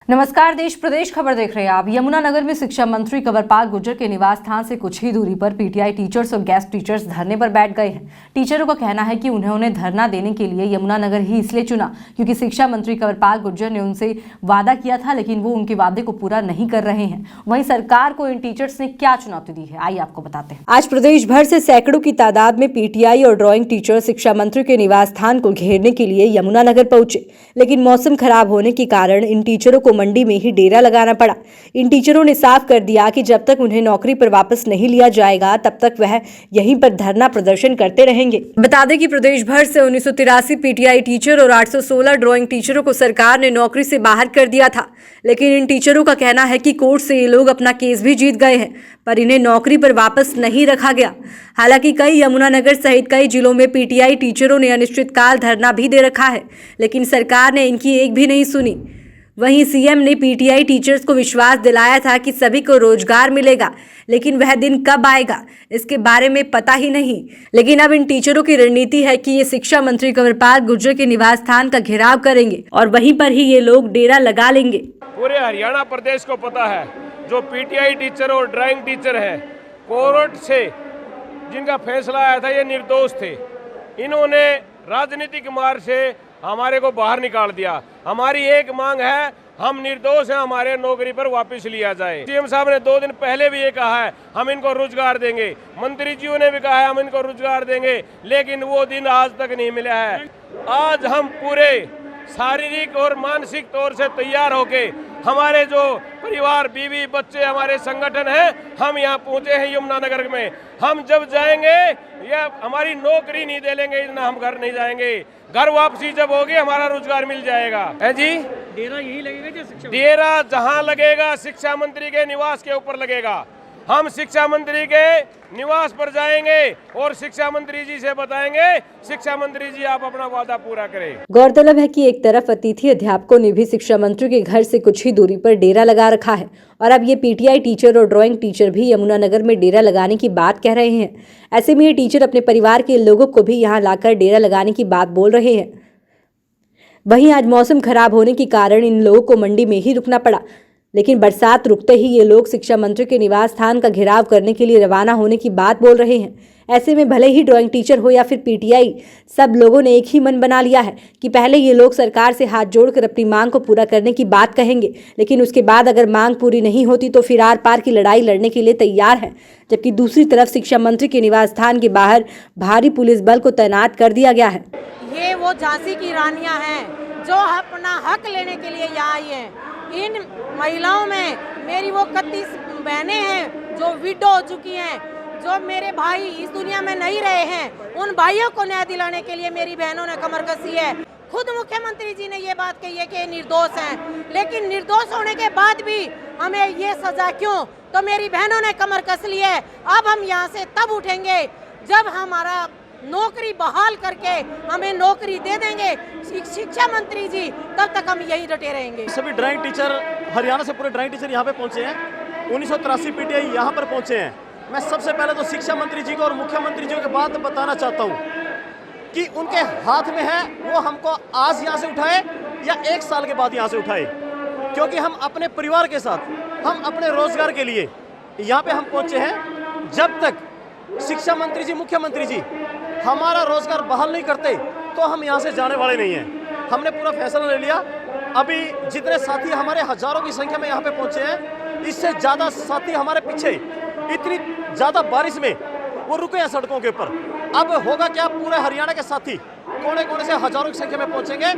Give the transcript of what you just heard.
नमस्कार, देश प्रदेश खबर देख रहे हैं आप। यमुनानगर में शिक्षा मंत्री कंवरपाल गुर्जर के निवास स्थान से कुछ ही दूरी पर पीटीआई टीचर्स और गेस्ट टीचर्स धरने पर बैठ गए हैं। टीचरों का कहना है कि उन्होंने धरना देने के लिए यमुनानगर ही इसलिए चुना क्योंकि शिक्षा मंत्री कंवरपाल गुर्जर ने उनसे वादा किया था, लेकिन वो उनके वादे को पूरा नहीं कर रहे हैं। वहीं सरकार को इन टीचर्स ने क्या चुनौती दी है, आइए आपको बताते हैं। आज प्रदेश भर से सैकड़ों की तादाद में पीटीआई और ड्राइंग टीचर शिक्षा मंत्री के निवास स्थान को घेरने के लिए यमुनानगर पहुंचे, लेकिन मौसम खराब होने के कारण इन टीचरों को मंडी में ही डेरा लगाना पड़ा। इन टीचरों ने साफ कर दिया कि जब तक उन्हें नौकरी पर वापस नहीं लिया जाएगा तब तक वह यहीं पर धरना प्रदर्शन करते रहेंगे। बता दें कि प्रदेश भर से 1983 पीटीआई टीचर और 816 ड्राइंग टीचरों को सरकार ने नौकरी से बाहर कर दिया था, लेकिन इन टीचरों का कहना है कि कोर्ट से ये लोग अपना केस भी जीत गए हैं, पर इन्हें नौकरी पर वापस नहीं रखा गया। हालांकि कई यमुनानगर सहित कई जिलों में पीटीआई टीचरों ने अनिश्चितकाल धरना भी दे रखा है, लेकिन सरकार ने इनकी एक भी नहीं सुनी। वहीं सीएम ने पीटीआई टीचर्स को विश्वास दिलाया था कि सभी को रोजगार मिलेगा, लेकिन वह दिन कब आएगा इसके बारे में पता ही नहीं। लेकिन अब इन टीचरों की रणनीति है कि ये शिक्षा मंत्री कंवरपाल गुर्जर के निवास स्थान का घेराव करेंगे और वहीं पर ही ये लोग डेरा लगा लेंगे। पूरे हरियाणा प्रदेश को पता है, जो पीटीआई टीचर और ड्राइंग टीचर है, कोर्ट से जिनका फैसला आया था ये निर्दोष थे। इन्होंने राजनीतिक मार्ग से हमारे को बाहर निकाल दिया। हमारी एक मांग है, हम निर्दोष हैं, हमारे नौकरी पर वापस लिया जाए। सीएम साहब ने 2 दिन पहले भी ये कहा है हम इनको रोजगार देंगे, मंत्री जी ने भी कहा है हम इनको रोजगार देंगे, लेकिन वो दिन आज तक नहीं मिला है। आज हम पूरे शारीरिक और मानसिक तौर से तैयार होके हमारे जो परिवार, बीवी, बच्चे, हमारे संगठन हैं, हम यहाँ पहुँचे हैं यमुनानगर में। हम जब जाएंगे या हमारी नौकरी नहीं दे लेंगे, इतना हम घर नहीं जाएंगे। घर वापसी जब होगी हमारा रोजगार मिल जाएगा। है जी, डेरा यही लगेगा शिक्षा? डेरा जहाँ लगेगा शिक्षा मंत्री के निवास के ऊपर लगेगा। हम शिक्षा मंत्री के निवास पर जाएंगे और शिक्षा मंत्री जी से बताएंगे, शिक्षा मंत्री जी आप अपना वादा पूरा करें। गौरतलब है कि एक तरफ अतिथि अध्यापकों ने भी शिक्षा मंत्री के घर से कुछ ही दूरी पर डेरा लगा रखा है और अब ये पीटीआई टीचर और ड्राइंग टीचर भी यमुनानगर में डेरा लगाने की बात कह रहे हैं। ऐसे में ये टीचर अपने परिवार के लोगों को भी यहाँ लाकर डेरा लगाने की बात बोल रहे हैं। वहीं आज मौसम खराब होने के कारण इन लोगों को मंडी में ही रुकना पड़ा, लेकिन बरसात रुकते ही ये लोग शिक्षा मंत्री के निवास स्थान का घेराव करने के लिए रवाना होने की बात बोल रहे हैं। ऐसे में भले ही ड्राइंग टीचर हो या फिर पीटीआई, सब लोगों ने एक ही मन बना लिया है कि पहले ये लोग सरकार से हाथ जोड़कर अपनी मांग को पूरा करने की बात कहेंगे, लेकिन उसके बाद अगर मांग पूरी नहीं होती तो फिर आर पार की लड़ाई लड़ने के लिए तैयार है। जबकि दूसरी तरफ शिक्षा मंत्री के निवास स्थान के बाहर भारी पुलिस बल को तैनात कर दिया गया है। ये वो झांसी की रानियां हैं जो अपना हक लेने के लिए यहाँ आई हैं। इन महिलाओं में मेरी वो 31 बहनें हैं जो विडो हो चुकी हैं, जो मेरे भाई इस दुनिया में नहीं रहे हैं, उन भाइयों को न्याय दिलाने के लिए मेरी बहनों ने कमर कसी है। खुद मुख्यमंत्री जी ने ये बात कही है कि निर्दोष हैं, लेकिन निर्दोष होने के बाद भी हमें ये सजा क्यों? तो मेरी बहनों ने कमर कस ली है। अब हम यहाँ से तब उठेंगे जब हमारा नौकरी बहाल करके हमें नौकरी दे देंगे शिक्षा मंत्री जी, तब तक हम यही डटे रहेंगे। सभी ड्राइंग टीचर, हरियाणा से पूरे ड्राइंग टीचर यहाँ पे पहुँचे हैं। 1983 पीटीआई यहाँ पर पहुँचे हैं। मैं सबसे पहले तो शिक्षा मंत्री जी को और मुख्यमंत्री जी को बात बताना चाहता हूँ कि उनके हाथ में है, वो हमको आज यहाँ से उठाए या 1 साल के बाद यहाँ से उठाए, क्योंकि हम अपने परिवार के साथ, हम अपने रोजगार के लिए यहाँ पे हम पहुँचे हैं। जब तक शिक्षा मंत्री जी, मुख्यमंत्री जी हमारा रोजगार बहाल नहीं करते तो हम यहाँ से जाने वाले नहीं हैं। हमने पूरा फैसला ले लिया। अभी जितने साथी हमारे हजारों की संख्या में यहाँ पे पहुँचे हैं, इससे ज़्यादा साथी हमारे पीछे, इतनी ज़्यादा बारिश में वो रुके हैं सड़कों के ऊपर। अब होगा क्या, पूरे हरियाणा के साथी कोने कोने से हजारों की संख्या में पहुँचेंगे।